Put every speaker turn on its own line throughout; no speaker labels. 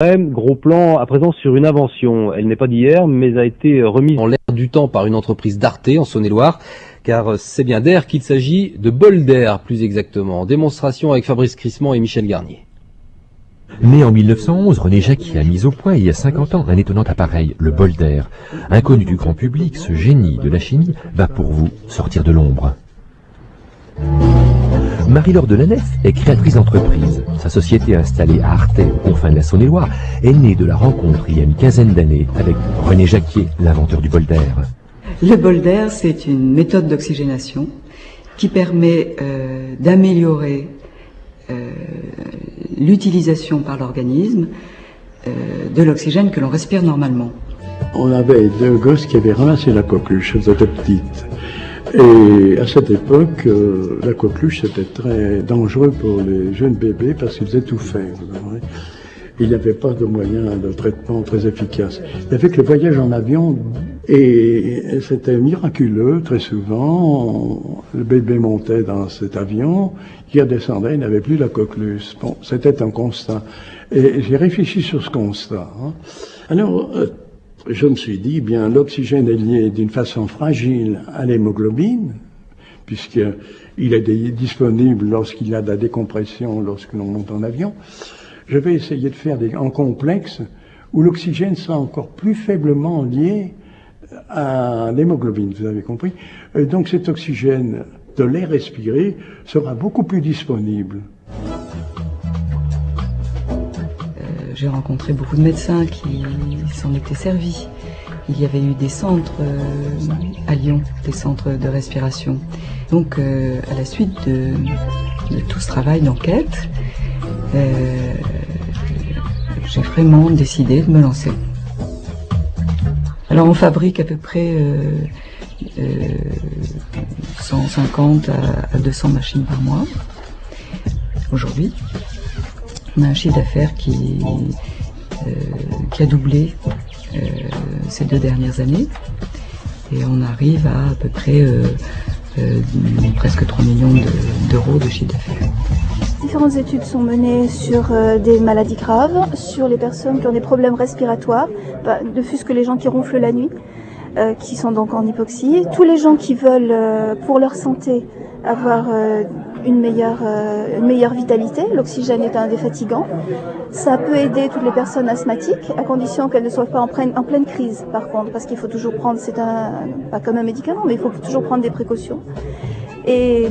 Gros plan à présent sur une invention. Elle n'est pas d'hier, mais a été remise en l'air du temps par une entreprise d'Arte en Saône-et-Loire, car c'est bien d'air qu'il s'agit, de bol d'air plus exactement. Démonstration avec Fabrice Crissement et Michel Garnier.
Né en 1911, René Jacquier a mis au point il y a 50 ans un étonnant appareil, le bol d'air. Inconnu du grand public, ce génie de la chimie va pour vous sortir de l'ombre. Marie-Laure Delanef est créatrice d'entreprise. Sa société installée à Arte, aux confins de la Saône-et-Loire, est née de la rencontre il y a une quinzaine d'années avec René Jacquier, l'inventeur du bol d'air.
Le bol d'air, c'est une méthode d'oxygénation qui permet d'améliorer l'utilisation par l'organisme de l'oxygène que l'on respire normalement.
On avait deux gosses qui avaient ramassé la coqueluche, elles étaient petites. Et à cette époque, la coqueluche c'était très dangereux pour les jeunes bébés parce qu'ils étouffaient. Il n'y avait pas de moyens de traitement très efficaces. Il y avait que le voyage en avion et c'était miraculeux. Très souvent, le bébé montait dans cet avion, il redescendait, il n'avait plus la coqueluche. Bon, c'était un constat. Et j'ai réfléchi sur ce constat. Alors, je me suis dit, bien, l'oxygène est lié d'une façon fragile à l'hémoglobine, puisqu'il est disponible lorsqu'il y a de la décompression, lorsque l'on monte en avion. Je vais essayer de faire en complexe où l'oxygène sera encore plus faiblement lié à l'hémoglobine, vous avez compris. Et donc cet oxygène de l'air respiré sera beaucoup plus disponible.
J'ai rencontré beaucoup de médecins qui s'en étaient servis. Il y avait eu des centres à Lyon, des centres de respiration. Donc à la suite de tout ce travail d'enquête, j'ai vraiment décidé de me lancer. Alors on fabrique à peu près 150 à 200 machines par mois aujourd'hui. On a un chiffre d'affaires qui a doublé ces 2 dernières années et on arrive à peu près presque 3 millions d'euros de chiffre d'affaires.
Différentes études sont menées sur des maladies graves, sur les personnes qui ont des problèmes respiratoires, ne fût-ce que les gens qui ronflent la nuit, qui sont donc en hypoxie. Tous les gens qui veulent, pour leur santé, avoir une meilleure vitalité. L'oxygène est un défatigant. Ça peut aider toutes les personnes asthmatiques, à condition qu'elles ne soient pas en pleine crise, par contre, parce qu'il faut toujours prendre, pas comme un médicament, mais il faut toujours prendre des précautions. Et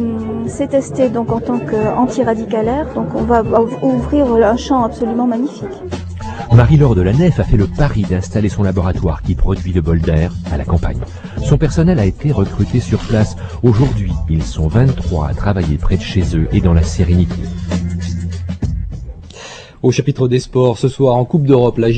c'est testé donc en tant qu'antiradicalaire, donc on va ouvrir un champ absolument magnifique.
Marie-Laure Delanef a fait le pari d'installer son laboratoire qui produit le bol d'air à la campagne. Son personnel a été recruté sur place. Aujourd'hui, ils sont 23 à travailler près de chez eux et dans la sérénité.
Au chapitre des sports, ce soir en Coupe d'Europe, la